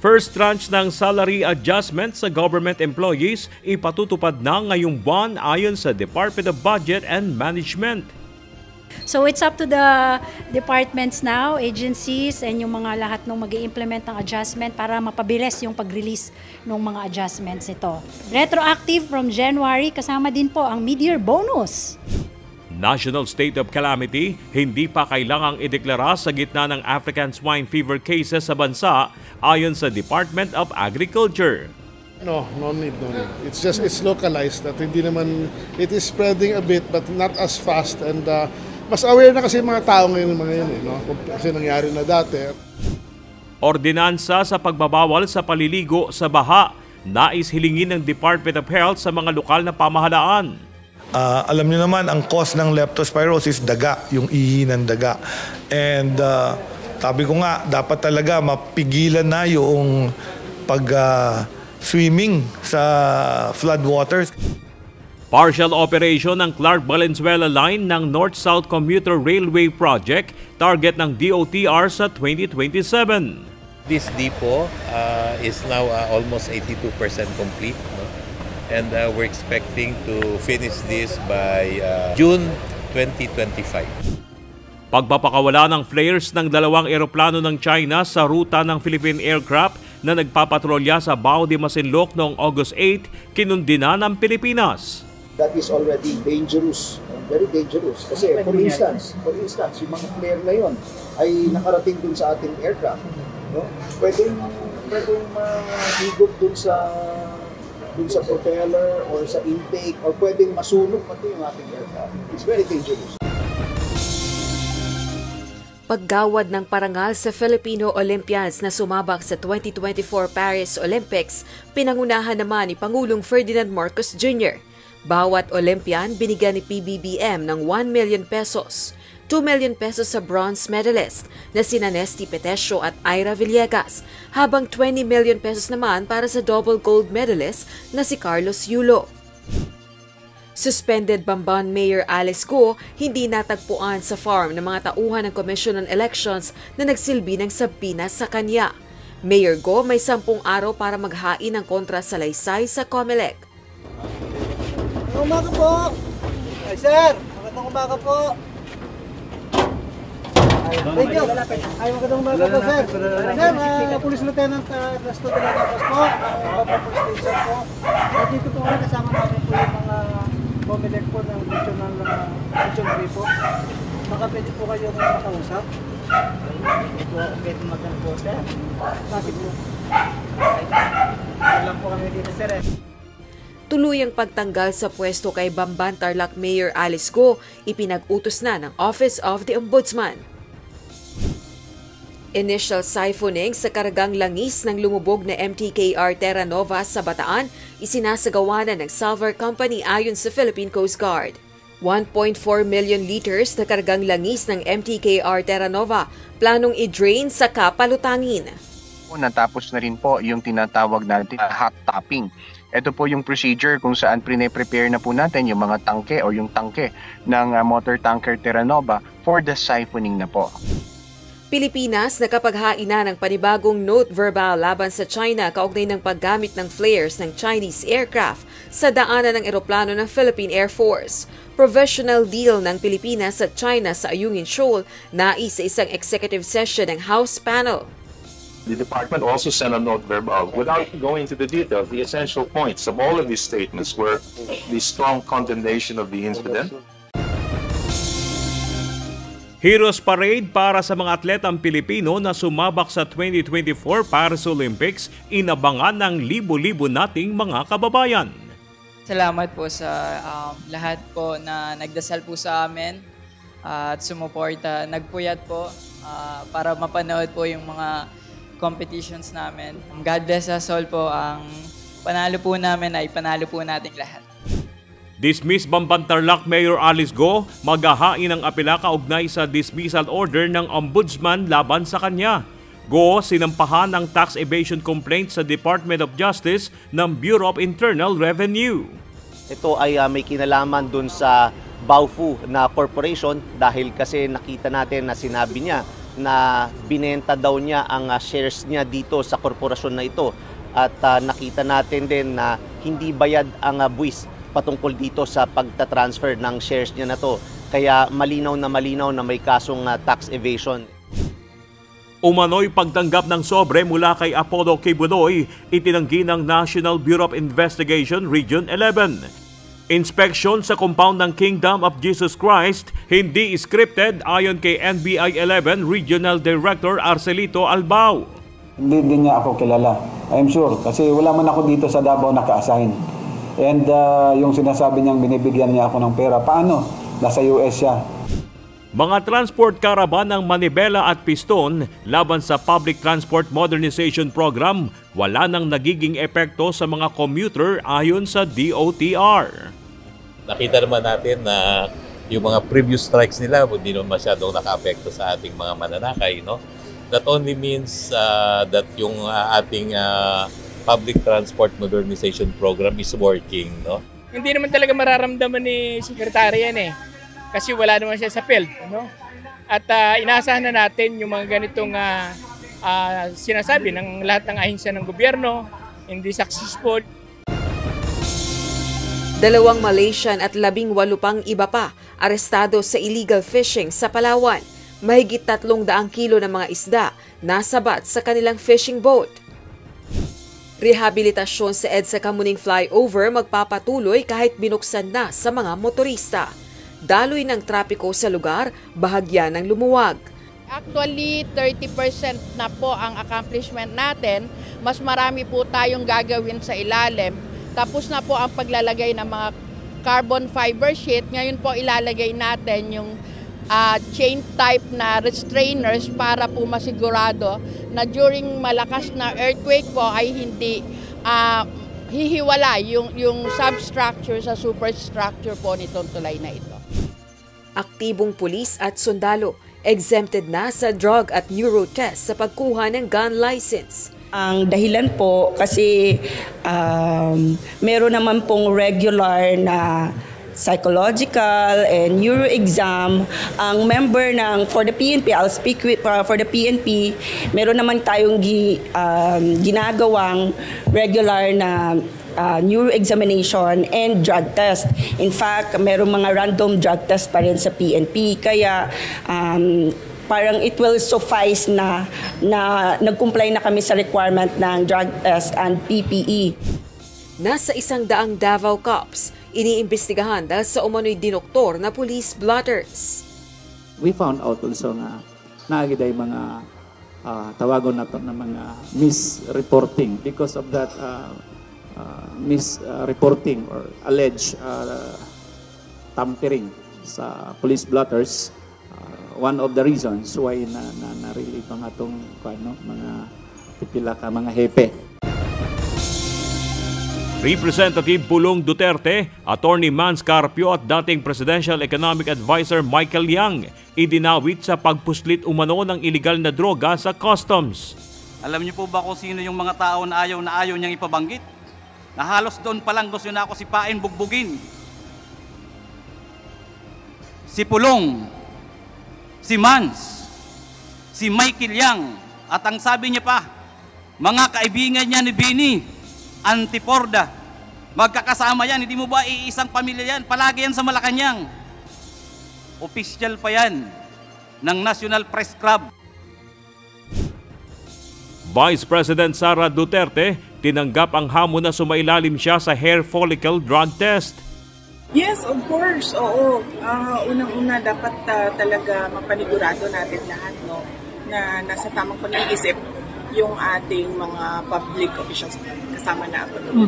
First tranche ng salary adjustment sa government employees ipatutupad na ngayong buwan ayon sa Department of Budget and Management. So it's up to the departments now, agencies, and yung mga lahat ng mag-i-implement ng adjustment para mapabilis yung pag-release ng mga adjustments ito. Retroactive from January, kasama din po ang mid-year bonus. National state of calamity, hindi pa kailangang ideklara sa gitna ng African swine fever cases sa bansa ayon sa Department of Agriculture. No need. It's localized. That hindi naman, it is spreading a bit but not as fast, and mas aware na kasi mga tao ngayon no? Kasi nangyari na dati. Ordinansa sa pagbabawal sa paliligo sa baha, nais hilingin ng Department of Health sa mga lokal na pamahalaan. Alam niyo naman, ang cause ng leptospirosis, daga, yung ihi ng daga. And sabi ko nga, dapat talaga mapigilan na yung pag-swimming sa floodwaters. Partial operation ng Clark Valenzuela Line ng North-South Commuter Railway Project, target ng DOTR sa 2027. This depot is now almost 82% complete. No? And we're expecting to finish this by June 2025. Pagpapakawala ng flares ng dalawang eroplano ng China sa ruta ng Philippine aircraft na nagpapatrolya sa Bao de Masinloc noong August 8, kinundina ng Pilipinas. That is already dangerous, very dangerous. Kasi for instance, yung mga flare na yon ay nakarating dun sa ating aircraft. No? Pwedeng mahigop dun sa propeller or sa intake, or pwedeng masunog pati yung ating aircraft. It's very dangerous. Paggawad ng parangal sa Filipino Olympians na sumabak sa 2024 Paris Olympics, pinangunahan naman ni Pangulong Ferdinand Marcos Jr. Bawat Olympian binigyan ni PBBM ng 1 million pesos. 2 million pesos sa bronze medalist na sina Nesty Petesio at Ira Villegas, habang 20 million pesos naman para sa double gold medalist na si Carlos Yulo. Suspended Bamban Mayor Alice Go hindi natagpuan sa farm ng mga tauhan ng Commission on Elections na nagsilbi ng sabina sa kanya. Mayor Go may 10 araw para maghain ng kontrasalaysay sa COMELEC. Magandang umaga po! Ay sir! Magandang umaga po! Thank you. Ay, magandang umaga po, sir. Sir, Police Lieutenant Ernesto de la Navas po, Police Station po. At dito po kami kasama namin po yung mga COMELEC po ng Region 3 po. Baka pwede po kayo makausap. Hindi po ako pwede magandang po, sir. Bakit po? Wala po kami dito, sir. Tuluyang pagtanggal sa pwesto kay Bamban Tarlac Mayor Alice Go, ipinag-utos na ng Office of the Ombudsman. Initial siphoning sa kargang langis ng lumubog na MTKR Terra Nova sa Bataan, isinasagawa na ng Salvar Company ayon sa Philippine Coast Guard. 1.4 million liters na kargang langis ng MTKR Terra Nova planong i-drain sa kapalutangin. Natapos na rin po yung tinatawag natin hot topping. Ito po yung procedure kung saan prepare na po natin yung mga tangke o yung tangke ng motor tanker Terra Nova for the siphoning na po. Pilipinas nakapaghain na ng panibagong note verbal laban sa China kaugnay ng paggamit ng flares ng Chinese aircraft sa daanan ng eroplano ng Philippine Air Force. Provisional deal ng Pilipinas at China sa Ayungin Shoal nais sa isang executive session ng House panel. The department also sent a note verbal. Without going into the details, the essential points of all of these statements were the strong condemnation of the incident. Heroes Parade para sa mga atletang Pilipino na sumabak sa 2024 Paris Olympics, inabangan ng libo-libo nating mga kababayan. Salamat po sa lahat po na nagdasal po sa amin at sumuporta, nagpuyat po para mapanood po yung mga competitions namin. God bless us all po. Ang panalo po namin ay panalo po nating lahat. Dismiss Bamban Tarlac Mayor Alice Go, maghahain ng apela kaugnay sa dismissal order ng Ombudsman laban sa kanya. Go, sinampahan ng tax evasion complaint sa Department of Justice ng Bureau of Internal Revenue. Ito ay may kinalaman dun sa Baofu na corporation dahil kasi nakita natin na sinabi niya na binenta daw niya ang shares niya dito sa korporasyon na ito. At nakita natin din na hindi bayad ang buwis patungkol dito sa pagta-transfer ng shares niya na to. Kaya malinaw na may kasong tax evasion. Umano'y pagtanggap ng sobre mula kay Apollo Kibuloy, itinanggi ng National Bureau of Investigation Region 11. Inspeksyon sa compound ng Kingdom of Jesus Christ, hindi scripted ayon kay NBI 11 Regional Director Arcelito Albao. Hindi din niya ako kilala, I'm sure, kasi wala man ako dito sa Davao naka-assign. And yung sinasabi niyang binibigyan niya ako ng pera, paano? Nasa US siya. Mga transport caravan ng Manibela at Piston laban sa Public Transport Modernization Program, wala nang nagiging epekto sa mga commuter ayon sa DOTR. Nakita naman natin na yung mga previous strikes nila hindi naman masyadong naka-apekto sa ating mga mananakay, no? That only means that yung ating Public Transport Modernization Program is working, no? Hindi naman talaga mararamdaman ni Secretary yan eh. Kasi wala naman siya sa field, no? At inaasahan na natin yung mga ganitong sinasabi ng lahat ng ahensya ng gobyerno, hindi successful. 2 Malaysian at 18 pang iba pa arestado sa illegal fishing sa Palawan. Mahigit 300 kilo ng mga isda nasabat sa kanilang fishing boat. Rehabilitasyon sa EDSA Kamuning Flyover magpapatuloy kahit binuksan na sa mga motorista. Daloy ng trapiko sa lugar, bahagya ng lumuwag. Actually, 30% na po ang accomplishment natin. Mas marami po tayong gagawin sa ilalim. Tapos na po ang paglalagay ng mga carbon fiber sheet. Ngayon po ilalagay natin yung chain type na restrainers para po masigurado na during malakas na earthquake po ay hindi hihiwala yung substructure sa superstructure po nitong tulay na ito. Aktibong pulis at sundalo exempted na sa drug at neuro test sa pagkuha ng gun license. Ang dahilan po kasi meron naman pong regular na psychological and neuro exam. Ang member ng for the PNP, I'll speak for the PNP, meron naman tayong ginagawang regular na neuro examination and drug test. In fact, merong mga random drug test pa rin sa PNP. Kaya parang it will suffice na nag-comply na kami sa requirement ng drug test and PPE. Nasa 100 Davao Cops, iniimbestigahan dahil sa umano'y dinoktor na police blotters. We found out also na naagiday mga tawagon nato na mga misreporting. Because of that misreporting or alleged tampering sa police blotters, one of the reasons why na-relieve ang atong mga pipila ka mga hepe. Representative Pulong Duterte, Attorney Mans Carpio at dating Presidential Economic Advisor Michael Yang idinawit sa pagpuslit umano ng iligal na droga sa customs. Alam niyo po ba kung sino yung mga tao na ayaw niyang ipabanggit? Na halos doon pa lang gusto na ako sipain, bugbugin. Si Pulong, si Mans, si Michael Yang, at ang sabi niya pa, mga kaibigan niya ni Bini, Antiporda, magkakasama yan, hindi mo ba iisang pamilya yan? Palagi yan sa Malacanang. Official pa yan ng National Press Club. Vice President Sara Duterte, tinanggap ang hamon na sumailalim siya sa hair follicle drug test. Yes, of course. Oo. Unang-una, dapat talaga mapanigurado natin lahat, no, na nasa tamang pag-iisip yung ating mga public officials kasama na ako.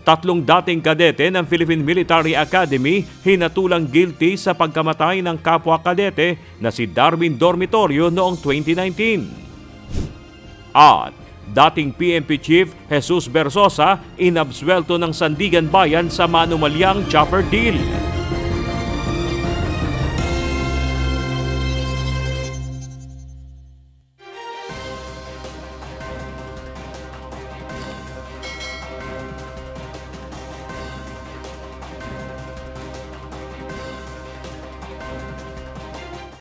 Tatlong dating kadete ng Philippine Military Academy hinatulang guilty sa pagkamatay ng kapwa kadete na si Darwin Dormitorio noong 2019. At dating PNP Chief Jesus Bersosa inabsuelto ng Sandigan Bayan sa manumalyang chopper deal.